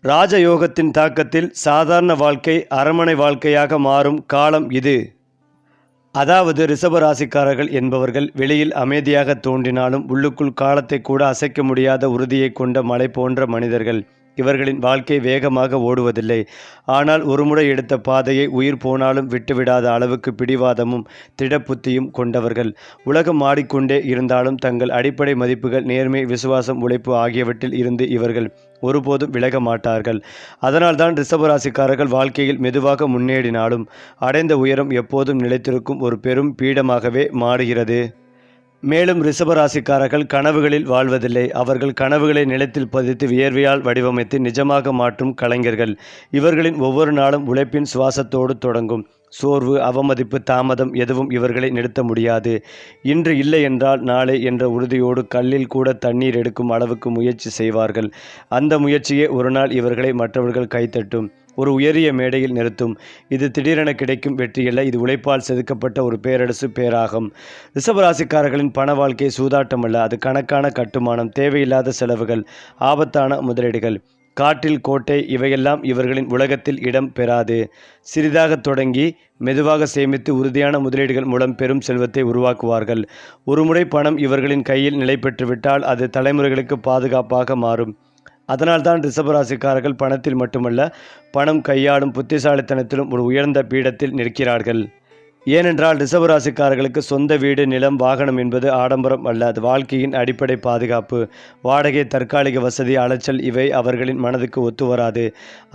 ராஜயோகத்தின் தாக்கத்தில் சாதாரண வாழ்க்கை அரண்மனை வாழ்க்கையாக மாறும் காலம் இது. அதாவது ரிஷபராசிக்காரர்கள் என்பவர்கள் வெளியில் அமைதியாக தோன்றினாலும் உள்ளுக்குள் காலத்தை கூட அசைக்க முடியாத உறுதியை கொண்ட மலை போன்ற மனிதர்கள். இவர்களின் வாழ்க்கை வேகமாக ஓடுவதில்லை. ஆனால் ஒருமுறை எடுத்த பாதையை உயிர் போனாலும் விட்டுவிடாத அளவுக்கு பிடிவாதமும் திடப்புத்தியும் கொண்டவர்கள். உலகம் ஆடிக்கொண்டே இருந்தாலும் தங்கள் அடிப்படை மதிப்புகள், நேர்மை, விசுவாசம், உழைப்பு ஆகியவற்றில் இருந்து இவர்கள் ஒருபோதும் விலக மாட்டார்கள். அதனால்தான் ரிஷபராசிக்காரர்கள் வாழ்க்கையில் மெதுவாக முன்னேறினாலும் அடைந்த உயரம் எப்போதும் நிலைத்திருக்கும் ஒரு பெரும் பீடமாகவே மாறுகிறது. மேலும் ரிஷபராசிக்காரர்கள் கனவுகளில் வாழ்வதில்லை. அவர்கள் கனவுகளை நிலத்தில் பதித்து வியர்வையால் வடிவமைத்து நிஜமாக மாற்றும் கலைஞர்கள். இவர்களின் ஒவ்வொரு நாளும் உழைப்பின் சுவாசத்தோடு தொடங்கும். சோர்வு, அவமதிப்பு, தாமதம் எதுவும் இவர்களை நிறுத்த முடியாது. இன்று இல்லை என்றால் நாளை என்ற உறுதியோடு கல்லில் கூட தண்ணீர் எடுக்கும் அளவுக்கு முயற்சி செய்வார்கள். அந்த முயற்சியே ஒரு நாள் இவர்களை மற்றவர்கள் கைத்தட்டும், ஒரு உயரிய மேடையில் நிறுத்தும். இது திடீரென கிடைக்கும் வெற்றியல்ல, இது உழைப்பால் செதுக்கப்பட்ட ஒரு பேரரசு பேராகும். ரிஷபராசிக்காரர்களின் பண வாழ்க்கை சூதாட்டம் அல்ல, அது கணக்கான கட்டுமானம், தேவையில்லாத செலவுகள், ஆபத்தான முதலீடுகள். காட்டில் கோட்டை இவையெல்லாம் இவர்களின் உலகத்தில் இடம் பெறாது. சிறிதாக தொடங்கி மெதுவாக சேமித்து உறுதியான முதலீடுகள் மூலம் பெரும் செல்வத்தை உருவாக்குவார்கள். ஒருமுறை பணம் இவர்களின் கையில் நிலை பெற்றுவிட்டால் அது தலைமுறைகளுக்கு பாதுகாப்பாக மாறும். அதனால்தான் ரிஷபராசிக்காரர்கள் பணத்தில் மட்டுமல்ல, பணம் கையாளும் புத்திசாலித்தனத்திலும் ஒரு உயர்ந்த பீடத்தில் நிற்கிறார்கள். ஏனென்றால் ரிஷபராசிக்காரர்களுக்கு சொந்த வீடு, நிலம், வாகனம் என்பது ஆடம்பரம் அல்ல, அது வாழ்க்கையின் அடிப்படை பாதுகாப்பு. வாடகை, தற்காலிக வசதி, அலைச்சல் இவை அவர்களின் மனதுக்கு ஒத்து வராது.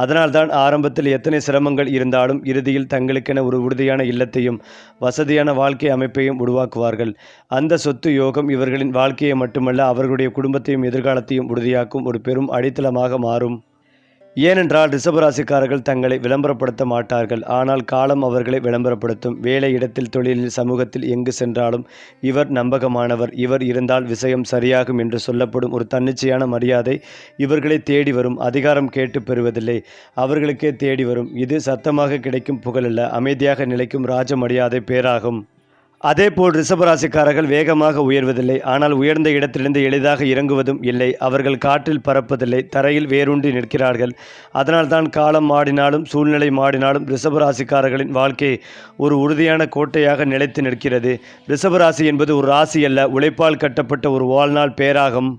அதனால்தான் ஆரம்பத்தில் எத்தனை சிரமங்கள் இருந்தாலும் இறுதியில் தங்களுக்கென ஒரு உறுதியான இல்லத்தையும் வசதியான வாழ்க்கை அமைப்பையும் உருவாக்குவார்கள். அந்த சொத்து யோகம் இவர்களின் வாழ்க்கையை மட்டுமல்ல, அவர்களுடைய குடும்பத்தையும் எதிர்காலத்தையும் உறுதியாக்கும் ஒரு பெரும் அடித்தளமாக மாறும். ஏனென்றால் ரிஷபராசிக்காரர்கள் தங்களை விளம்பரப்படுத்த மாட்டார்கள், ஆனால் காலம் அவர்களை விளம்பரப்படுத்தும். வேலை இடத்தில், தொழிலில், சமூகத்தில் எங்கு சென்றாலும் இவர் நம்பகமானவர், இவர் இருந்தால் விஷயம் சரியாகும் என்று சொல்லப்படும் ஒரு தன்னிச்சையான மரியாதை இவர்களை தேடி வரும். அதிகாரம் கேட்டு பெறுவதில்லை, அவர்களுக்கே தேடி வரும். இது சத்தமாக கிடைக்கும் புகழல்ல, அமைதியாக நிலைக்கும் ராஜ மரியாதை பேராகும். அதேபோல் ரிஷபராசிக்காரர்கள் வேகமாக உயர்வதில்லை, ஆனால் உயர்ந்த இடத்திலிருந்து எளிதாக இறங்குவதும் இல்லை. அவர்கள் காற்றில் பறப்பதில்லை, தரையில் வேரூன்றி நிற்கிறார்கள். அதனால்தான் காலம் மாடினாலும் சூழ்நிலை மாடினாலும் ரிஷபராசிக்காரர்களின் வாழ்க்கை ஒரு உறுதியான கோட்டையாக நிலைத்து நிற்கிறது. ரிஷபராசி என்பது ஒரு ராசி அல்ல, உழைப்பால் கட்டப்பட்ட ஒரு வாழ்நாள் பேராகும்.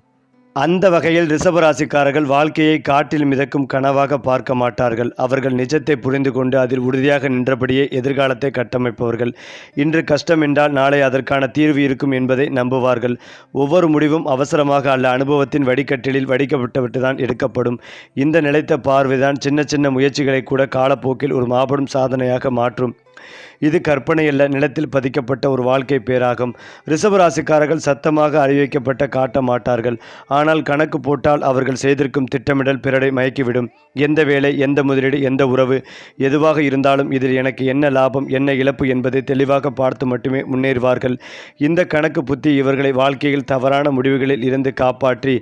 அந்த வகையில் ரிஷபராசிக்காரர்கள் வாழ்க்கையை காட்டில் மிதக்கும் கனவாக பார்க்க மாட்டார்கள். அவர்கள் நிஜத்தை புரிந்து கொண்டு அதில் உறுதியாக நின்றபடியே எதிர்காலத்தை கட்டமைப்பவர்கள். இன்று கஷ்டம் என்றால் நாளை அதற்கான தீர்வு இருக்கும் என்பதை நம்புவார்கள். ஒவ்வொரு முடிவும் அவசரமாக அல்ல, அனுபவத்தின் வடிகட்டிலில் வடிக்கப்பட்டுதான் எடுக்கப்படும். இந்த நிலைத்த பார்வைதான் சின்ன சின்ன முயற்சிகளை கூட காலப்போக்கில் ஒரு மாபெரும் சாதனையாக மாற்றும். இது கற்பனையல்ல, நிலத்தில் பதிக்கப்பட்ட ஒரு வாழ்க்கை பேராகும். ரிஷபராசிக்காரர்கள் சத்தமாக அறிவிக்கப்பட்ட காட்ட மாட்டார்கள், ஆனால் கணக்கு போட்டால் அவர்கள் செய்திருக்கும் திட்டமிடல் பிறரை மயக்கிவிடும். எந்த வேலை, எந்த முதலீடு, எந்த உறவு, எதுவாக இருந்தாலும் இதில் எனக்கு என்ன லாபம், என்ன இழப்பு என்பதை தெளிவாக பார்த்து மட்டுமே முன்னேறுவார்கள். இந்த கணக்கு புத்தி இவர்களை வாழ்க்கையில் தவறான முடிவுகளில் இருந்து காப்பாற்றி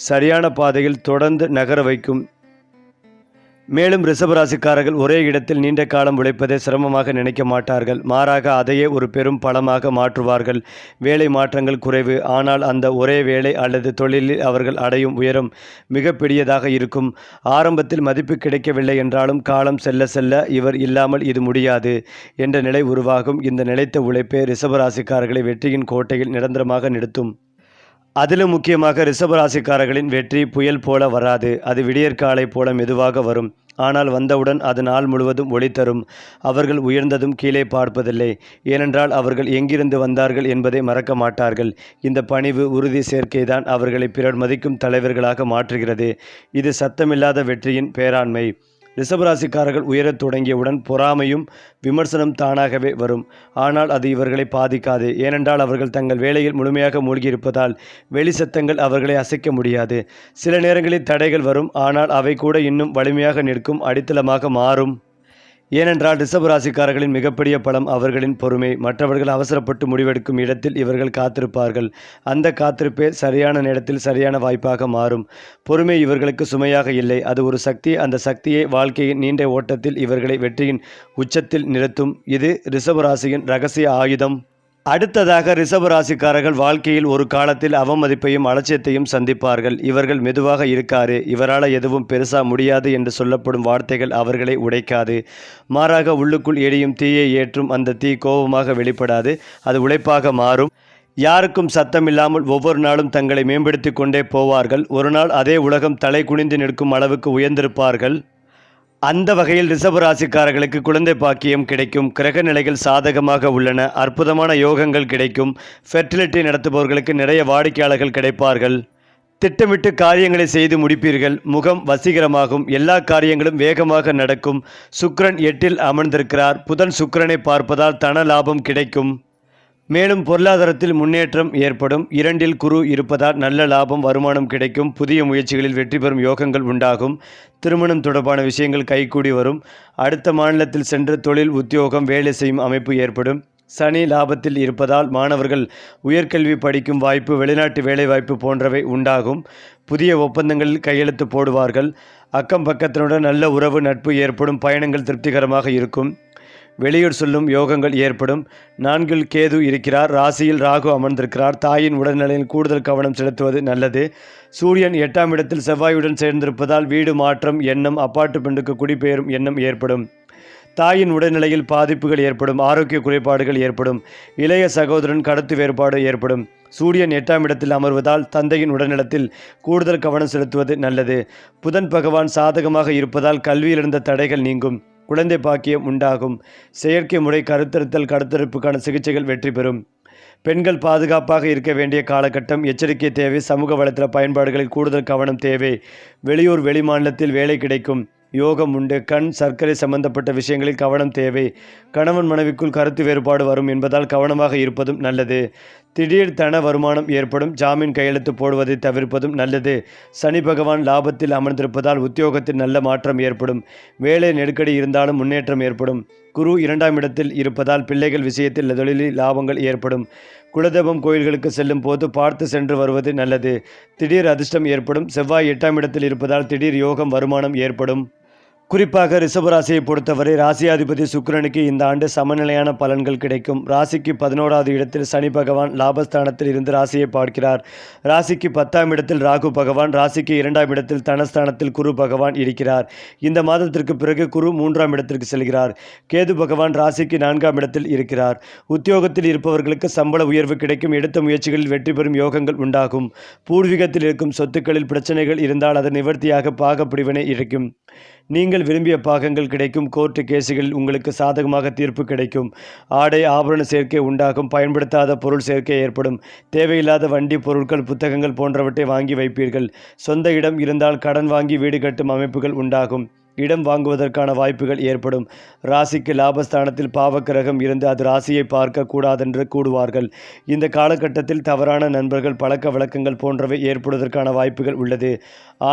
சரியான பாதையில் தொடர்ந்து நகர வைக்கும். மேலும் ரிஷபராசிக்காரர்கள் ஒரே இடத்தில் நீண்ட காலம் உழைப்பதை சிரமமாக நினைக்க மாட்டார்கள், மாறாக அதையே ஒரு பெரும் பலமாக மாற்றுவார்கள். வேலை மாற்றங்கள் குறைவு, ஆனால் அந்த ஒரே வேலை அல்லது தொழிலில் அவர்கள் அடையும் உயரம் மிக பெரியதாக இருக்கும். ஆரம்பத்தில் மதிப்பு கிடைக்கவில்லை என்றாலும் காலம் செல்ல செல்ல இவர் இல்லாமல் இது முடியாது என்ற நிலை உருவாகும். இந்த நிலைத்த உழைப்பே ரிஷபராசிக்காரர்களை வெற்றியின் கோட்டையில் நிரந்தரமாக நிறுத்தும். அதிலும் முக்கியமாக ரிஷபராசிக்காரர்களின் வெற்றி புயல் போல வராது, அது விடியற்காலை போல மெதுவாக வரும். ஆனால் வந்தவுடன் அது நாள் முழுவதும் ஒளி தரும். அவர்கள் உயர்ந்ததும் கீழே பார்ப்பதில்லை, ஏனென்றால் அவர்கள் எங்கிருந்து வந்தார்கள் என்பதை மறக்க மாட்டார்கள். இந்த பணிவு, உறுதி சேர்க்கைதான் அவர்களை பிறர் மதிக்கும் தலைவர்களாக மாற்றுகிறது. இது சத்தமில்லாத வெற்றியின் பேராண்மை. ரிஷபராசிக்காரர்கள் உயரத் தொடங்கியவுடன் பொறாமையும் விமர்சனம் தானாகவே வரும், ஆனால் அது இவர்களை பாதிக்காது. ஏனென்றால் அவர்கள் தங்கள் வேலையில் முழுமையாக மூழ்கியிருப்பதால் வெளி சத்தங்கள் அவர்களை அசைக்க முடியாது. சில நேரங்களில் தடைகள் வரும், ஆனால் அவை கூட இன்னும் வலிமையாக நிற்கும் அடித்தளமாக மாறும். ஏனென்றால் ரிஷபராசிக்காரர்களின் மிகப்பெரிய பலம் அவர்களின் பொறுமை. மற்றவர்கள் அவசரப்பட்டு முடிவெடுக்கும் இடத்தில் இவர்கள் காத்திருப்பார்கள். அந்த காத்திருப்பே சரியான நேரத்தில் சரியான வாய்ப்பாக மாறும். பொறுமை இவர்களுக்கு சுமையாக இல்லை, அது ஒரு சக்தி. அந்த சக்தியை வாழ்க்கையின் நீண்ட ஓட்டத்தில் இவர்களை வெற்றியின் உச்சத்தில் நிறுத்தும். இது ரிஷபராசியின் இரகசிய ஆயுதம். அடுத்ததாக ரிஷப ராசிக்காரர்கள் வாழ்க்கையில் ஒரு காலத்தில் அவமதிப்பையும் அலட்சியத்தையும் சந்திப்பார்கள். இவர்கள் மெதுவாக இருக்காரு, இவரால் எதுவும் பெருசா முடியாது என்று சொல்லப்படும் வார்த்தைகள் அவர்களை உடைக்காது. மாறாக உள்ளுக்குள் எரியும் தீயை ஏற்றும் அந்த தீ கோபமாக வெளிப்படாது, அது உழைப்பாக மாறும். யாருக்கும் சத்தமில்லாமல் ஒவ்வொரு நாளும் தங்களை மேம்படுத்தி கொண்டே போவார்கள். ஒரு நாள் அதே உலகம் தலை குனிந்து நிற்கும் அளவுக்கு உயர்ந்திருப்பார்கள். அந்த வகையில் ரிஷபராசிக்காரர்களுக்கு குழந்தை பாக்கியம் கிடைக்கும். கிரக நிலைகள் சாதகமாக உள்ளன. அற்புதமான யோகங்கள் கிடைக்கும். ஃபெர்டிலிட்டி நடத்துபவர்களுக்கு நிறைய வாடிக்கையாளர்கள் கிடைப்பார்கள். திட்டமிட்டு காரியங்களை செய்து முடிப்பீர்கள். முகம் வசீகரமாகும். எல்லா காரியங்களும் வேகமாக நடக்கும். சுக்கிரன் 8இல் அமர்ந்திருக்கிறார். புதன் சுக்கிரனை பார்ப்பதால் தன லாபம் கிடைக்கும். மேலும் பொருளாதாரத்தில் முன்னேற்றம் ஏற்படும். 2இல் குரு இருப்பதால் நல்ல லாபம் வருமானம் கிடைக்கும். புதிய முயற்சிகளில் வெற்றி பெறும் யோகங்கள் உண்டாகும். திருமணம் தொடர்பான விஷயங்கள் கைகூடி வரும். அடுத்த மாநிலத்தில் சென்று தொழில் உத்தியோகம் வேலை செய்யும் அமைப்பு ஏற்படும். சனி லாபத்தில் இருப்பதால் மாணவர்கள் உயர்கல்வி படிக்கும் வாய்ப்பு, வெளிநாட்டு வேலைவாய்ப்பு போன்றவை உண்டாகும். புதிய ஒப்பந்தங்களில் கையெழுத்து போடுவார்கள். அக்கம் பக்கத்தினுடன் நல்ல உறவு நட்பு ஏற்படும். பயணங்கள் திருப்திகரமாக இருக்கும். வெளியூர் சொல்லும் யோகங்கள் ஏற்படும். 4இல் கேது இருக்கிறார். ராசியில் ராகு அமர்ந்திருக்கிறார். தாயின் உடல்நிலையில் கூடுதல் கவனம் செலுத்துவது நல்லது. சூரியன் 8ஆம் இடத்தில் செவ்வாயுடன் சேர்ந்திருப்பதால் வீடு மாற்றம் எண்ணம், அப்பார்ட்மெண்ட்டுக்கு குடிபெயரும் எண்ணம் ஏற்படும். தாயின் உடல்நிலையில் பாதிப்புகள் ஏற்படும். ஆரோக்கிய குறைபாடுகள் ஏற்படும். இளைய சகோதரன் கருத்து வேறுபாடு ஏற்படும். சூரியன் 8ஆம் இடத்தில் அமர்வதால் தந்தையின் உடல்நலத்தில் கூடுதல் கவனம் செலுத்துவது நல்லது. புதன் பகவான் சாதகமாக இருப்பதால் கல்வியில் இருந்த தடைகள் நீங்கும். குழந்தை பாக்கியம் உண்டாகும். செயற்கை முறை கருத்தரித்தல் கருத்தரிப்புக்கான சிகிச்சைகள் வெற்றி பெறும். பெண்கள் பாதுகாப்பாக இருக்க வேண்டிய காலகட்டம். எச்சரிக்கை தேவை. சமூக வலைத்தள பயன்பாடுகளில் கூடுதல் கவனம் தேவை. வெளியூர் வெளிமாநிலத்தில் வேலை கிடைக்கும். யோகம் உண்டு. கண் சர்க்கரை சம்பந்தப்பட்ட விஷயங்களில் கவனம் தேவை. கணவன் மனைவிக்குள் கருத்து வேறுபாடு வரும் என்பதால் கவனமாக இருப்பதும் நல்லது. திடீர் தன வருமானம் ஏற்படும். ஜாமீன் கையெழுத்து போடுவதை தவிர்ப்பதும் நல்லது. சனி பகவான் லாபத்தில் அமர்ந்திருப்பதால் உத்தியோகத்தில் நல்ல மாற்றம் ஏற்படும். வேலை நெருக்கடி இருந்தாலும் முன்னேற்றம் ஏற்படும். குரு 2ஆம் இடத்தில் இருப்பதால் பிள்ளைகள் விஷயத்தில் தொழிலில் லாபங்கள் ஏற்படும். குலதெய்வம் கோயில்களுக்கு செல்லும் போது பார்த்து சென்று வருவது நல்லது. திடீர் அதிர்ஷ்டம் ஏற்படும். செவ்வாய் 8ஆம் இடத்தில் இருப்பதால் திடீர் யோகம் வருமானம் ஏற்படும். குறிப்பாக ரிஷபராசியை பொறுத்தவரை ராசியாதிபதி சுக்கிரனுக்கு இந்த ஆண்டு சமநிலையான பலன்கள் கிடைக்கும். ராசிக்கு 11வது இடத்தில் சனி பகவான் லாபஸ்தானத்தில் இருந்து ராசியை பார்க்கிறார். ராசிக்கு 10ஆம் இடத்தில் ராகு பகவான், ராசிக்கு 2ஆம் இடத்தில் தனஸ்தானத்தில் குரு பகவான் இருக்கிறார். இந்த மாதத்திற்கு பிறகு குரு 3ஆம் இடத்திற்கு செல்கிறார். கேது பகவான் ராசிக்கு 4ஆம் இடத்தில் இருக்கிறார். உத்தியோகத்தில் இருப்பவர்களுக்கு சம்பள உயர்வு கிடைக்கும். எடுத்த முயற்சிகளில் வெற்றி பெறும் யோகங்கள் உண்டாகும். பூர்வீகத்தில் இருக்கும் சொத்துக்களில் பிரச்சனைகள் இருந்தால் அது நிவர்த்தியாக பாகப்பிரிவினை இருக்கும். நீங்கள் விரும்பிய பாகங்கள் கிடைக்கும். கோர்ட்டு கேசுகளில் உங்களுக்கு சாதகமாக தீர்ப்பு கிடைக்கும். ஆடை ஆபரண சேர்க்கை உண்டாகும். பயன்படுத்தாத பொருள் சேர்க்கை ஏற்படும். தேவையில்லாத வண்டி, பொருட்கள், புத்தகங்கள் போன்றவற்றை வாங்கி வைப்பீர்கள். சொந்த இடம் இருந்தால் கடன் வாங்கி வீடு கட்டும் அமைப்புகள் உண்டாகும். இடம் வாங்குவதற்கான வாய்ப்புகள் ஏற்படும். ராசிக்கு லாபஸ்தானத்தில் பாவக்கிரகம் இருந்து அது ராசியை பார்க்க கூடாதென்று கூடுவார்கள். இந்த காலகட்டத்தில் தவறான நண்பர்கள், பழக்க வழக்கங்கள் போன்றவை ஏற்படுவதற்கான வாய்ப்புகள் உள்ளது.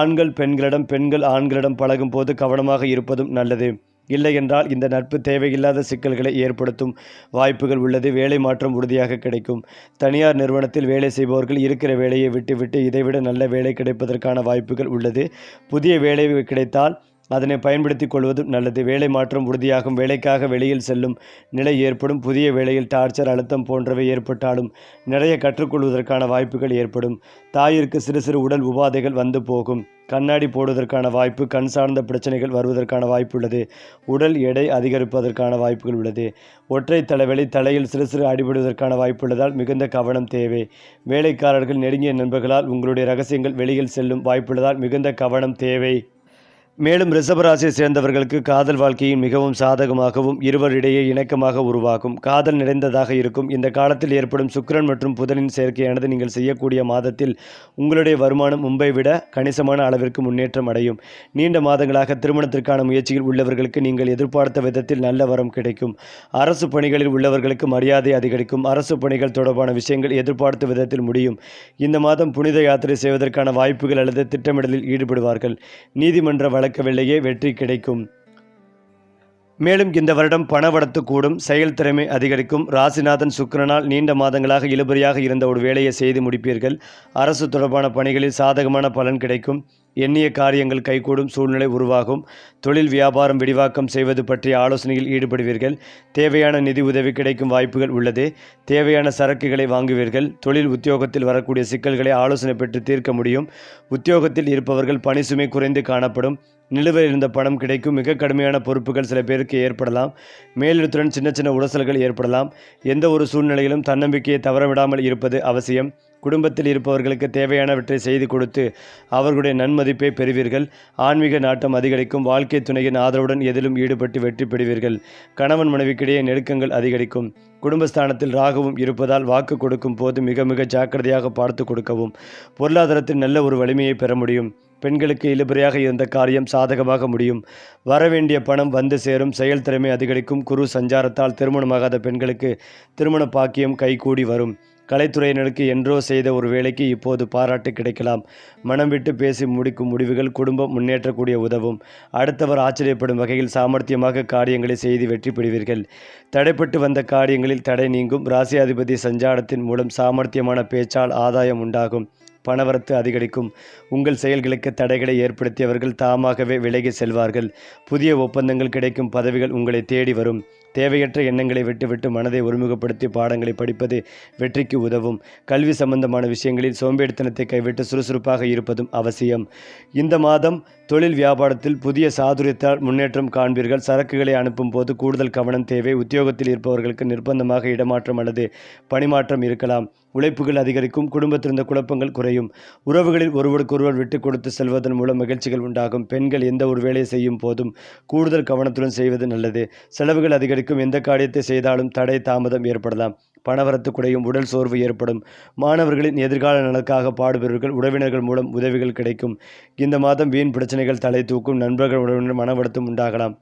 ஆண்கள் பெண்களிடம், பெண்கள் ஆண்களிடம் பழகும் போது கவனமாக இருப்பதும் நல்லது. இல்லையென்றால் இந்த நட்பு தேவையில்லாத சிக்கல்களை ஏற்படுத்தும் வாய்ப்புகள் உள்ளது. வேலை மாற்றம் உறுதியாக கிடைக்கும். தனியார் நிறுவனத்தில் வேலை செய்பவர்கள் இருக்கிற வேலையை விட்டுவிட்டு இதைவிட நல்ல வேலை கிடைப்பதற்கான வாய்ப்புகள் உள்ளது. புதிய வேலை கிடைத்தால் அதனை பயன்படுத்தி கொள்வதும் நல்லது. வேலை மாற்றம் உறுதியாகும். வேலைக்காக வெளியில் செல்லும் நிலை ஏற்படும். புதிய வேலையில் டார்ச்சர், அழுத்தம் போன்றவை ஏற்பட்டாலும் நிறைய கற்றுக்கொள்வதற்கான வாய்ப்புகள் ஏற்படும். தாயிற்கு சிறு சிறு உடல் உபாதைகள் வந்து போகும். கண்ணாடி போடுவதற்கான வாய்ப்பு, கண் சார்ந்த பிரச்சனைகள் வருவதற்கான வாய்ப்பு உள்ளது. உடல் எடை அதிகரிப்பதற்கான வாய்ப்புகள் உள்ளது. ஒற்றை தலைவலி, தலையில் சிறு சிறு அடிபடுவதற்கான வாய்ப்பு உள்ளதால் மிகுந்த கவனம் தேவை. வேலைக்காரர்கள், நெருங்கிய நண்பர்களால் உங்களுடைய ரகசியங்கள் வெளியில் செல்லும் வாய்ப்புள்ளதால் மிகுந்த கவனம் தேவை. மேலும் ரிஷபராசியை சேர்ந்தவர்களுக்கு காதல் வாழ்க்கையின் மிகவும் சாதகமாகவும் இருவரிடையே இணக்கமாக உருவாகும். காதல் நிறைந்ததாக இருக்கும். இந்த காலத்தில் ஏற்படும் சுக்கிரன் மற்றும் புதனின் சேர்க்கையானது நீங்கள் செய்யக்கூடிய மாதத்தில் உங்களுடைய வருமானம் முன்பை விட கணிசமான அளவிற்கு முன்னேற்றம் அடையும். நீண்ட மாதங்களாக திருமணத்திற்கான முயற்சியில் உள்ளவர்களுக்கு நீங்கள் எதிர்பார்த்த விதத்தில் நல்ல வரம் கிடைக்கும். அரசு பணிகளில் உள்ளவர்களுக்கு மரியாதை அதிகரிக்கும். அரசு பணிகள் தொடர்பான விஷயங்கள் எதிர்பார்த்த விதத்தில் முடியும். இந்த மாதம் புனித யாத்திரை செய்வதற்கான வாய்ப்புகள் அல்லது திட்டமிடலில் ஈடுபடுவார்கள். நீதிமன்ற வழக்கவில்லையே வெற்றி கிடைக்கும். மேலும் இந்த வருடம் பணவரத்து கூடும். செயல் திறமை அதிகரிக்கும். ராசிநாதன் சுக்கிரனால் நீண்ட மாதங்களாக இழுபறியாக இருந்த ஒரு வேலையை செய்து முடிப்பீர்கள். அரசு தொடர்பான பணிகளில் சாதகமான பலன் கிடைக்கும். எண்ணிய காரியங்கள் கைகூடும் சூழ்நிலை உருவாகும். தொழில் வியாபாரம் விரிவாக்கம் செய்வது பற்றிய ஆலோசனையில் ஈடுபடுவீர்கள். தேவையான நிதி உதவி கிடைக்கும் வாய்ப்புகள் உள்ளது. தேவையான சரக்குகளை வாங்குவீர்கள். தொழில் உத்தியோகத்தில் வரக்கூடிய சிக்கல்களை ஆலோசனை பெற்று தீர்க்க முடியும். உத்தியோகத்தில் இருப்பவர்கள் பணி சுமை குறைந்து காணப்படும். நிலுவையில் இருந்த பணம் கிடைக்கும். மிக கடுமையான பொறுப்புகள் சில பேருக்கு ஏற்படலாம். மேலிடத்துடன் சின்ன சின்ன உரசல்கள் ஏற்படலாம். எந்த ஒரு சூழ்நிலையிலும் தன்னம்பிக்கையை தவறவிடாமல் இருப்பது அவசியம். குடும்பத்தில் இருப்பவர்களுக்கு தேவையானவற்றை செய்து கொடுத்து அவர்களுடைய நன்மதிப்பை பெறுவீர்கள். ஆன்மீக நாட்டம் அதிகரிக்கும். வாழ்க்கை துணையின் ஆதரவுடன் எதிலும் ஈடுபட்டு வெற்றி பெறுவீர்கள். கணவன் மனைவிக்கிடையே நெருக்கங்கள் அதிகரிக்கும். குடும்பஸ்தானத்தில் ராகுவும் இருப்பதால் வாக்கு கொடுக்கும் போது மிக மிக ஜாக்கிரதையாக பார்த்து கொடுக்கவும். பொருளாதாரத்தில் நல்ல ஒரு வலிமையை பெற முடியும். பெண்களுக்கு இழுபறியாக இருந்த காரியம் சாதகமாக முடியும். வரவேண்டிய பணம் வந்து சேரும். செயல் திறமை அதிகரிக்கும். குரு சஞ்சாரத்தால் திருமணமாகாத பெண்களுக்கு திருமண பாக்கியம் கைகூடி வரும். கலைத்துறையினருக்கு என்றோ செய்த ஒரு வேலைக்கு இப்போது பாராட்டு கிடைக்கலாம். மனம் விட்டு பேசி முடிக்கும் முடிவுகள் குடும்பம் முன்னேற்றக்கூடிய உதவும். அடுத்தவர் ஆச்சரியப்படும் வகையில் சாமர்த்தியமாக காரியங்களை செய்து வெற்றி பெறுவீர்கள். தடைப்பட்டு வந்த காரியங்களில் தடை நீங்கும். ராசியாதிபதி சஞ்சாரத்தின் மூலம் சாமர்த்தியமான பேச்சால் ஆதாயம் உண்டாகும். பணவரத்து அதிகரிக்கும். உங்கள் செயல்களுக்கு தடைகளை ஏற்படுத்தியவர்கள் தாமாகவே விலகி செல்வார்கள். புதிய ஒப்பந்தங்கள் கிடைக்கும். பதவிகள் உங்களை தேடி வரும். தேவையற்ற எண்ணங்களை விட்டுவிட்டு மனதை ஒருமுகப்படுத்தி பாடங்களை படிப்பது வெற்றிக்கு உதவும். கல்வி சம்பந்தமான விஷயங்களில் சோம்பேறித்தனத்தை கைவிட்டு சுறுசுறுப்பாக இருப்பதும் அவசியம். இந்த மாதம் தொழில் வியாபாரத்தில் புதிய சாதுரியத்தால் முன்னேற்றம் காண்பீர்கள். சரக்குகளை அனுப்பும் போது கூடுதல் கவனம் தேவை. உத்தியோகத்தில் இருப்பவர்களுக்கு நிர்பந்தமாக இடமாற்றம் அல்லது பணிமாற்றம் இருக்கலாம். உழைப்புகள் அதிகரிக்கும். குடும்பத்தில் இருந்த குழப்பங்கள் குறையும். உறவுகளில் ஒருவருக்கொருவர் விட்டு கொடுத்து செல்வதன் மூலம் மகிழ்ச்சிகள் உண்டாகும். பெண்கள் எந்த ஒரு வேலையை செய்யும் போதும் கூடுதல் கவனத்துடன் செய்வது நல்லது. செலவுகள் அதிகரிக்கும். எந்த காரியத்தை செய்தாலும் தடை தாமதம் ஏற்படலாம். பணவரத்து குறையும். உடல் சோர்வு ஏற்படும். மாணவர்களின் எதிர்கால நலனுக்காக பாடுபவர்கள். உறவினர்கள் மூலம் உதவிகள் கிடைக்கும். இந்த மாதம் வீண் பிரச்சனைகள் தலை தூக்கும். நண்பர்கள் உறவினர் மனவருத்தம் உண்டாகலாம்.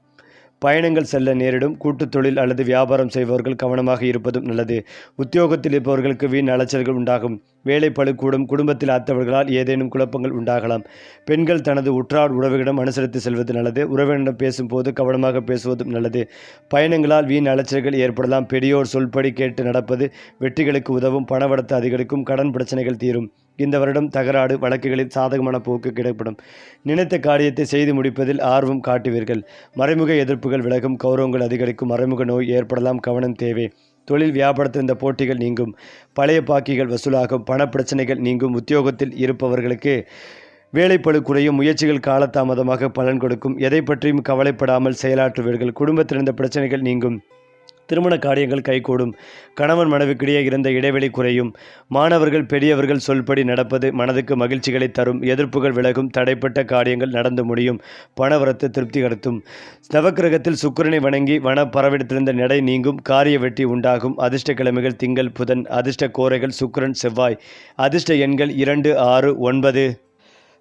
பயணங்கள் செல்ல நேரிடும். கூட்டுத் தொழில் அல்லது வியாபாரம் செய்பவர்கள் கவனமாக இருப்பதும் நல்லது. உத்தியோகத்தில் இருப்பவர்களுக்கு வீண் அலைச்சல்கள் உண்டாகும். வேலை பளுக்கூடும். குடும்பத்தில் அத்தவர்களால் ஏதேனும் குழப்பங்கள் உண்டாகலாம். பெண்கள் தனது உற்றார் உறவுகளிடம் அனுசரித்து செல்வது நல்லது. உறவினரிடம் பேசும்போது கவனமாக பேசுவதும் நல்லது. பயணங்களால் வீண் அலைச்சல்கள் ஏற்படலாம். பெரியோர் சொல்படி கேட்டு நடப்பது வெற்றிகளுக்கு உதவும். பணவரத்து அதிகரிக்கும். கடன் பிரச்சனைகள் தீரும். இந்த வருடம் தகராறு வழக்குகளில் சாதகமான போக்கு கிடைப்படும். நினைத்த காரியத்தை செய்து முடிப்பதில் ஆர்வம் காட்டுவீர்கள். மறைமுக எதிர்ப்புகள் விலகும். கௌரவங்கள் அதிகரிக்கும். மறைமுக நோய் ஏற்படலாம். கவனம் தேவை. தொழில் வியாபாரத்தில் இந்த போட்டிகள் நீங்கும். பழைய பாக்கிகள் வசூலாகும். பணப்பிரச்சனைகள் நீங்கும். உத்தியோகத்தில் இருப்பவர்களுக்கு வேலைப்பளு குறையும். முயற்சிகள் காலதாமதமாக பலன் கொடுக்கும். எதை பற்றியும் கவலைப்படாமல் செயலாற்றுவீர்கள். குடும்பத்தில் இருந்த பிரச்சனைகள் நீங்கும். திருமண காரியங்கள் கைகூடும். கணவன் மனைவிக்கிடையே இருந்த இடைவெளி குறையும். மாணவர்கள் பெரியவர்கள் சொல்படி நடப்பது மனதுக்கு மகிழ்ச்சிகளை தரும். எதிர்ப்புகள் விலகும். தடைப்பட்ட காரியங்கள் நடந்து முடியும். பணவரத்து திருப்திகடுத்தும். நவக்கிரகத்தில் சுக்கிரனை வணங்கி வன பரவிடத்திலிருந்த நடை நீங்கும். காரிய வெற்றி உண்டாகும். அதிர்ஷ்ட கிழமைகள் திங்கள் புதன். அதிர்ஷ்ட கோரைகள் சுக்கிரன் செவ்வாய். அதிர்ஷ்ட எண்கள் 2, 6, 9.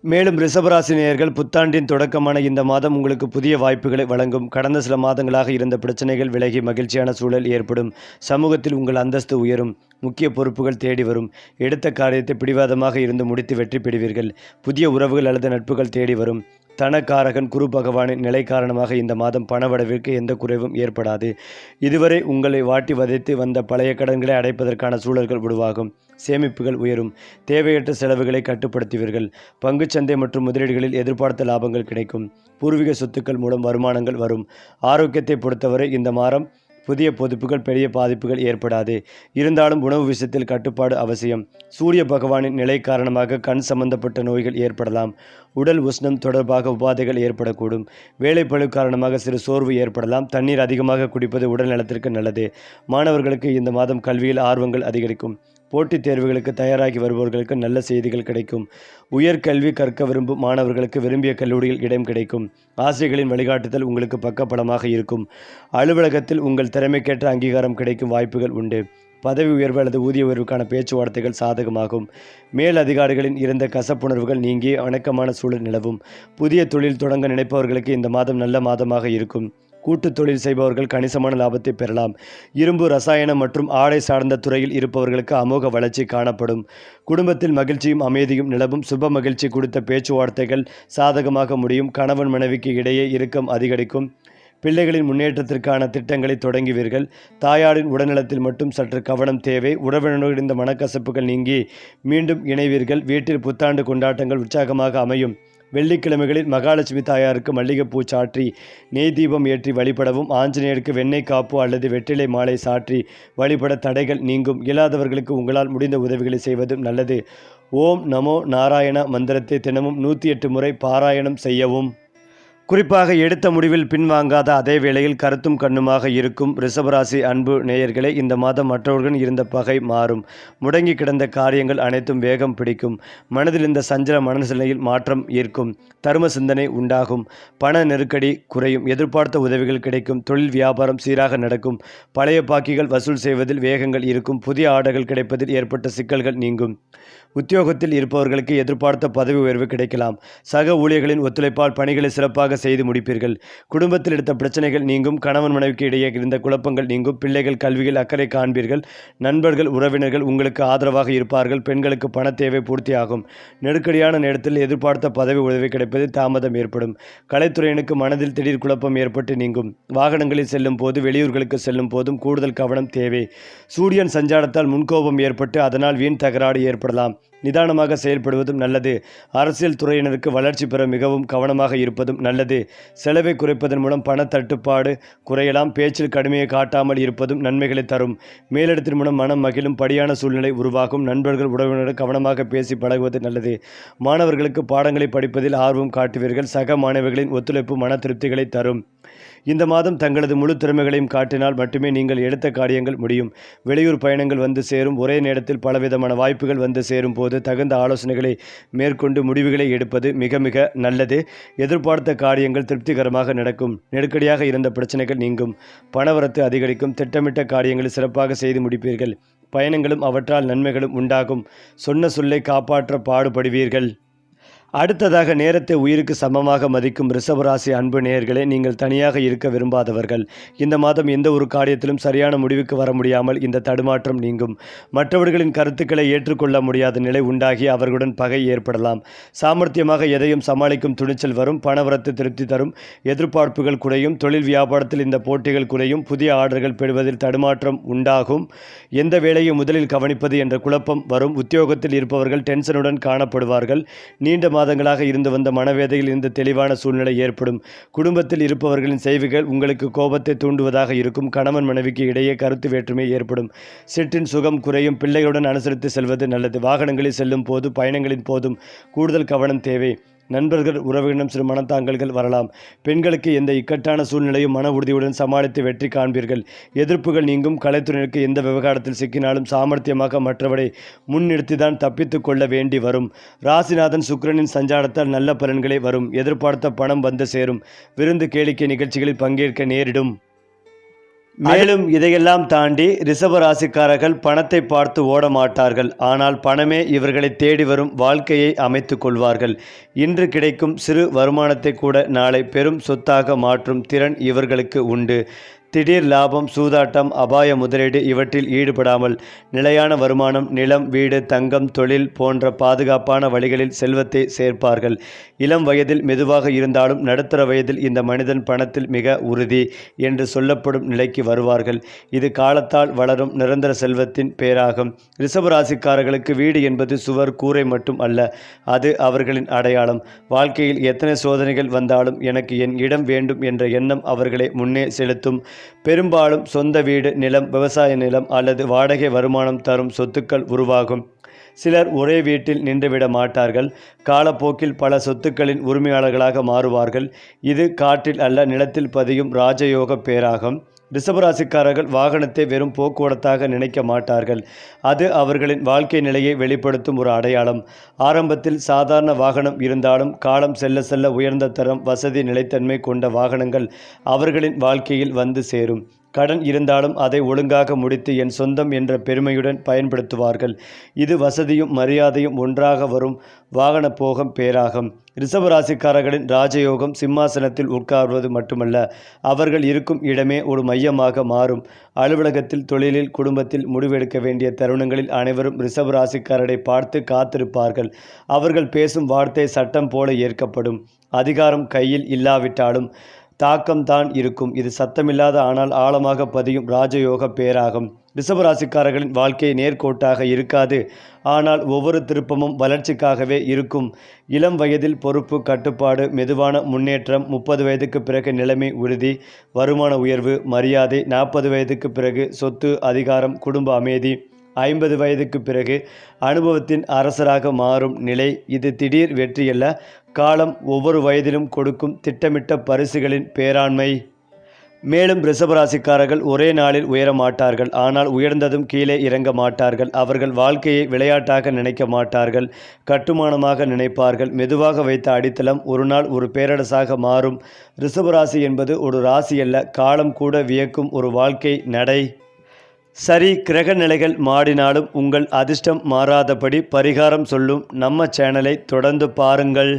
மேலும் ரிஷபராசி நேயர்கள் புத்தாண்டின் தொடக்கமான இந்த மாதம் உங்களுக்கு புதிய வாய்ப்புகளை வழங்கும். கடந்த சில மாதங்களாக இருந்த பிரச்சனைகள் விலகி மகிழ்ச்சியான சூழல் ஏற்படும். சமூகத்தில் உங்கள் அந்தஸ்து உயரும். முக்கிய பொறுப்புகள் தேடி வரும். எடுத்த காரியத்தை பிடிவாதமாக இருந்து முடித்து வெற்றி பெறுவீர்கள். புதிய உறவுகள் அல்லது நட்புகள் தேடி வரும். தனக்காரகன் குரு பகவானின் நிலை காரணமாக இந்த மாதம் பணவரவிற்கு எந்த குறைவும் ஏற்படாது. இதுவரை உங்களை வாட்டி வதைத்து வந்த பழைய கடன்களை அடைப்பதற்கான சூழல்கள் உருவாகும். சேமிப்புகள் உயரும். தேவையற்ற செலவுகளை கட்டுப்படுத்துவீர்கள். பங்குச்சந்தை மற்றும் முதலீடுகளில் எதிர்பார்த்த லாபங்கள் கிடைக்கும். பூர்வீக சொத்துக்கள் மூலம் வருமானங்கள் வரும். ஆரோக்கியத்தை பொறுத்தவரை இந்த மாதம் புதிய பொதுப்புகள் பெரிய பாதிப்புகள் ஏற்படாது. இருந்தாலும் உணவு விஷயத்தில் கட்டுப்பாடு அவசியம். சூரிய பகவானின் நிலை காரணமாக கண் சம்பந்தப்பட்ட நோய்கள் ஏற்படலாம். உடல் உஷ்ணம் தொடர்பாக உபாதைகள் ஏற்படக்கூடும். வேலைப்பளு காரணமாக சிறு சோர்வு ஏற்படலாம். தண்ணீர் அதிகமாக குடிப்பது உடல் நலத்திற்கு நல்லது. மாணவர்களுக்கு இந்த மாதம் கல்வியில் ஆர்வங்கள் அதிகரிக்கும். போட்டித் தேர்வுகளுக்கு தயாராகி வருபவர்களுக்கு நல்ல செய்திகள் கிடைக்கும். உயர்கல்வி கற்க விரும்பும் மாணவர்களுக்கு விரும்பிய கல்லூரியில் இடம் கிடைக்கும். ஆசிரியர்களின் வழிகாட்டுதல் உங்களுக்கு பக்கபலமாக இருக்கும். அலுவலகத்தில் உங்கள் திறமைக்கேற்ற அங்கீகாரம் கிடைக்கும் வாய்ப்புகள் உண்டு. பதவி உயர்வு அல்லது ஊதிய உயர்வுக்கான பேச்சுவார்த்தைகள் சாதகமாகும். மேல் அதிகாரிகளின் இருந்த கசப்புணர்வுகள் நீங்கி அணக்கமான சூழல் நிலவும். புதிய தொழில் தொடங்க நினைப்பவர்களுக்கு இந்த மாதம் நல்ல மாதமாக இருக்கும். கூட்டுத் தொழில் செய்பவர்கள் கணிசமான லாபத்தை பெறலாம். இரும்பு, ரசாயனம் மற்றும் ஆடை சார்ந்த துறையில் இருப்பவர்களுக்கு அமோக வளர்ச்சி காணப்படும். குடும்பத்தில் மகிழ்ச்சியும் அமைதியும் நிலவும். சுப மகிழ்ச்சி கொடுத்த பேச்சுவார்த்தைகள் சாதகமாக முடியும். கணவன் மனைவிக்கு இடையே இறுக்கம் அதிகரிக்கும். பிள்ளைகளின் முன்னேற்றத்திற்கான திட்டங்களை தொடங்குவீர்கள். தாயாரின் உடல்நலத்தில் மட்டும் சற்று கவனம் தேவை. உறவினர்கள் இருந்த மனக்கசப்புகள் நீங்கி மீண்டும் இணைவீர்கள். வீட்டில் புத்தாண்டு கொண்டாட்டங்கள் உற்சாகமாக அமையும். வெள்ளிக்கிழமைகளில் மகாலட்சுமி தாயாருக்கு மல்லிகைப்பூ சாற்றி நெய் தீபம் ஏற்றி வழிபடவும், ஆஞ்சநேயருக்கு வெண்ணெய் காப்பு அல்லது வெற்றிலை மாலை சாற்றி வழிபட தடைகள் நீங்கும். இயலாதவர்களுக்கு உங்களால் முடிந்த உதவிகளை செய்வதும் நல்லது. ஓம் நமோ நாராயண மந்திரத்தை தினமும் 108 முறை பாராயணம் செய்யவும். குறிப்பாக எடுத்த முடிவில் பின்வாங்காத அதே வேளையில் கருத்தும் கண்ணுமாக இருக்கும் ரிஷபராசி அன்பு நேயர்களே, இந்த மாதம் மற்றவர்களுடன் இருந்த பகை மாறும். முடங்கி கிடந்த காரியங்கள் அனைத்தும் வேகம் பிடிக்கும். மனதில் இந்த சஞ்சல மனநிலையில் மாற்றம் ஈர்க்கும். தர்ம சிந்தனை உண்டாகும். பண நெருக்கடி குறையும். எதிர்பார்த்த உதவிகள் கிடைக்கும். தொழில் வியாபாரம் சீராக நடக்கும். பழைய பாக்கிகள் வசூல் செய்வதில் வேகங்கள் இருக்கும். புதிய ஆர்டர்கள் கிடைப்பதில் ஏற்பட்ட சிக்கல்கள் நீங்கும். உத்தியோகத்தில் இருப்பவர்களுக்கு எதிர்பார்த்த பதவி உயர்வு கிடைக்கலாம். சக ஊழியர்களின் ஒத்துழைப்பால் பணிகளை சிறப்பாக செய்து முடிப்பீர்கள். குடும்பத்தில் எடுத்த பிரச்சனைகள் நீங்கும். கணவன் மனைவிக்கு இடையே இருந்த குழப்பங்கள் நீங்கும். பிள்ளைகள் கல்வியில் அக்கறை காண்பீர்கள். நண்பர்கள் உறவினர்கள் உங்களுக்கு ஆதரவாக இருப்பார்கள். பெண்களுக்கு பண தேவை பூர்த்தியாகும். நெருக்கடியான நேரத்தில் எதிர்பார்த்த பதவி உதவி கிடைப்பதில் தாமதம் ஏற்படும். கலைத்துறையினுக்கு மனதில் திடீர் குழப்பம் ஏற்பட்டு நீங்கும். வாகனங்களில் செல்லும் போது, வெளியூர்களுக்கு செல்லும் போதும் கூடுதல் கவனம் தேவை. சூரியன் சஞ்சாரத்தால் முன்கோபம் ஏற்பட்டு அதனால் வீண் தகராறு ஏற்படலாம். நிதானமாக செயல்படுவதும் நல்லது. அரசியல் துறையினருக்கு வளர்ச்சி பெற மிகவும் கவனமாக இருப்பதும் நல்லது. செலவை குறைப்பதன் மூலம் பண தட்டுப்பாடு குறையலாம். பேச்சில் கடுமையை காட்டாமல் இருப்பதும் நன்மைகளை தரும். மேலிடத்தின் மூலம் மனம் மகிழும் படியான சூழ்நிலை உருவாகும். நண்பர்கள் உறவினர்கள் கவனமாக பேசி பழகுவது நல்லது. மாணவர்களுக்கு பாடங்களை படிப்பதில் ஆர்வம் காட்டுவீர்கள். சக மாணவர்களின் ஒத்துழைப்பு மன திருப்திகளை தரும். இந்த மாதம் தங்களது முழு திறமைகளையும் காட்டினால் மட்டுமே நீங்கள் எடுத்த காரியங்கள் முடியும். வெளியூர் பயணங்கள் வந்து சேரும். ஒரே நேரத்தில் பலவிதமான வாய்ப்புகள் வந்து சேரும் போது தகுந்த ஆலோசனைகளை மேற்கொண்டு முடிவுகளை எடுப்பது மிக மிக நல்லது. எதிர்பார்த்த காரியங்கள் திருப்திகரமாக நடக்கும். நெருக்கடியாக இருந்த பிரச்சனைகள் நீங்கும். பணவரத்து அதிகரிக்கும். திட்டமிட்ட காரியங்களை சிறப்பாக செய்து முடிப்பீர்கள். பயணங்களும் அவற்றால் நன்மைகளும் உண்டாகும். சொன்ன சொல்லை காப்பாற்ற பாடுபடுவீர்கள். அடுத்ததாக, நேரத்தை உயிருக்கு சமமாக மதிக்கும் ரிஷபராசி அன்பு நேயர்களே, நீங்கள் தனியாக இருக்க விரும்பாதவர்கள். இந்த மாதம் எந்த ஒரு காரியத்திலும் சரியான முடிவுக்கு வர முடியாமல் இந்த தடுமாற்றம் நீங்கும். மற்றவர்களின் கருத்துக்களை ஏற்றுக்கொள்ள முடியாத நிலை உண்டாகி அவர்களுடன் பகை ஏற்படலாம். சாமர்த்தியமாக எதையும் சமாளிக்கும் துணிச்சல் வரும். பணவரத்து திருப்தி தரும். எதிர்பார்ப்புகள் குறையும். தொழில் வியாபாரத்தில் இந்த போட்டிகள் குறையும். புதிய ஆர்டர்கள் பெறுவதில் தடுமாற்றம் உண்டாகும். எந்த வேலையை முதலில் கவனிப்பது என்ற குழப்பம் வரும். உத்தியோகத்தில் இருப்பவர்கள் டென்ஷனுடன் காணப்படுவார்கள். நீண்ட மாதங்களாக இருந்து வந்த மனவேதையில் இருந்து தெளிவான சூழ்நிலை ஏற்படும். குடும்பத்தில் இருப்பவர்களின் செய்திகள் உங்களுக்கு கோபத்தை தூண்டுவதாக இருக்கும். கணவன் மனைவிக்கு இடையே கருத்து வேற்றுமை ஏற்படும். சிற்றின் சுகம் குறையும். பிள்ளைகளுடன் அனுசரித்து செல்வது நல்லது. வாகனங்களில் செல்லும் போது, பயணங்களின் போதும் கூடுதல் கவனம் தேவை. நண்பர்கள் உறவினரும் சிறு மனத்தாங்கல்கள் வரலாம். பெண்களுக்கு எந்த இக்கட்டான சூழ்நிலையும் மன உறுதியுடன் சமாளித்து வெற்றி காண்பீர்கள். எதிர்ப்புகள் நீங்கும். கலைத்துறையினருக்கு எந்த விவகாரத்தில் சிக்கினாலும் சாமர்த்தியமாக மற்றவரை முன்னிறுத்திதான் தப்பித்து கொள்ள வேண்டி வரும். ராசிநாதன் சுக்கிரனின் சஞ்சாரத்தால் நல்ல பலன்களை வரும். எதிர்பார்த்த பணம் வந்து சேரும். விருந்து கேளிக்கை நிகழ்ச்சிகளில் பங்கேற்க நேரிடும். மேலும் இதையெல்லாம் தாண்டி ரிஷப ராசிக்காரர்கள் பணத்தை பார்த்து ஓட மாட்டார்கள். ஆனால் பணமே இவர்களை தேடி வரும் வாழ்க்கையை அமைத்து கொள்வார்கள். இன்று கிடைக்கும் சிறு வருமானத்தை கூட நாளை பெரும் சொத்தாக மாற்றும் திறன் இவர்களுக்கு உண்டு. திடீர் லாபம், சூதாட்டம், அபாய முதலீடு இவற்றில் ஈடுபடாமல் நிலையான வருமானம், நிலம், வீடு, தங்கம், தொழில் போன்ற பாதுகாப்பான வழிகளில் செல்வத்தை சேர்ப்பார்கள். இளம் வயதில் மெதுவாக இருந்தாலும் நடுத்தர வயதில் இந்த மனிதன் பணத்தில் மிக உறுதி என்று சொல்லப்படும் நிலைக்கு வருவார்கள். இது காலத்தால் வளரும் நிரந்தர செல்வத்தின் பேராகும். ரிஷபராசிக்காரர்களுக்கு வீடு என்பது சுவர், கூரை மட்டும் அல்ல, அது அவர்களின் அடையாளம். வாழ்க்கையில் எத்தனை சோதனைகள் வந்தாலும் எனக்கு என் இடம் வேண்டும் என்ற எண்ணம் அவர்களை முன்னே செலுத்தும். பெரும்பாலும் சொந்த வீடு, நிலம், விவசாய நிலம் அல்லது வாடகை வருமானம் தரும் சொத்துக்கள் உருவாகும். சிலர் ஒரே வீட்டில் நின்றுவிட மாட்டார்கள். காலப்போக்கில் பல சொத்துக்களின் உரிமையாளர்களாக மாறுவார்கள். இது காற்றில் அல்ல, நிலத்தில் பதியும் ராஜயோக பேராகும். ரிஷபராசிக்காரர்கள் வாகனத்தை வெறும் போக்குவரத்தாக நினைக்க மாட்டார்கள். அது அவர்களின் வாழ்க்கை நிலையை வெளிப்படுத்தும் ஒரு அடையாளம். ஆரம்பத்தில் சாதாரண வாகனம் இருந்தாலும் காலம் செல்ல செல்ல உயர்ந்த தரம், வசதி, நிலைத்தன்மை கொண்ட வாகனங்கள் அவர்களின் வாழ்க்கையில் வந்து சேரும். கடன் இருந்தாலும் அதை ஒழுங்காக முடித்து என் சொந்தம் என்ற பெருமையுடன் பயன்படுத்துவார்கள். இது வசதியும் மரியாதையும் ஒன்றாக வரும் வாகன போகம் பேராகும். ரிஷபராசிக்காரர்களின் ராஜயோகம் சிம்மாசனத்தில் உட்கார்வது மட்டுமல்ல, அவர்கள் இருக்கும் இடமே ஒரு மையமாக மாறும். அலுவலகத்தில், தொழிலில், குடும்பத்தில் முடிவெடுக்க வேண்டிய தருணங்களில் அனைவரும் ரிஷபராசிக்காரரை பார்த்து காத்திருப்பார்கள். அவர்கள் பேசும் வார்த்தை சட்டம் போல ஏற்கப்படும். அதிகாரம் கையில் இல்லாவிட்டாலும் தாக்கம்தான் இருக்கும். இது சத்தமில்லாத ஆனால் ஆழமாக பதியும் ராஜயோக பேராகும். ரிஷபராசிக்காரர்களின் வாழ்க்கை நேர்கோட்டாக இருக்காது. ஆனால் ஒவ்வொரு திருப்பமும் வளர்ச்சிக்காகவே இருக்கும். இளம் வயதில் பொறுப்பு, கட்டுப்பாடு, மெதுவான முன்னேற்றம். 30 வயதுக்கு பிறகு நிலைமை உறுதி, வருமான உயர்வு, மரியாதை. 40 வயதுக்கு பிறகு சொத்து, அதிகாரம், குடும்ப அமைதி. 50 வயதுக்கு பிறகு அனுபவத்தின் அரசராக மாறும் நிலை. இது திடீர் வெற்றியல்ல, காலம் ஒவ்வொரு வயதிலும் கொடுக்கும் திட்டமிட்ட பரிசுகளின் பேராண்மை. மேலும் ரிஷபராசிக்காரர்கள் ஒரே நாளில் உயர மாட்டார்கள். ஆனால் உயர்ந்ததும் கீழே இறங்க மாட்டார்கள். அவர்கள் வாழ்க்கையை விளையாட்டாக நினைக்க மாட்டார்கள், கட்டுமானமாக நினைப்பார்கள். மெதுவாக வைத்த அடித்தளம் ஒரு நாள் ஒரு பேரரசாக மாறும். ரிஷபராசி என்பது ஒரு ராசி அல்ல, காலம் கூட வியக்கும் ஒரு வாழ்க்கை நடை. சரி, கிரக நிலைகள் மாறினாலும் உங்கள் அதிர்ஷ்டம் மாறாதபடி பரிகாரம் சொல்லும் நம்ம சேனலை தொடர்ந்து பாருங்கள்.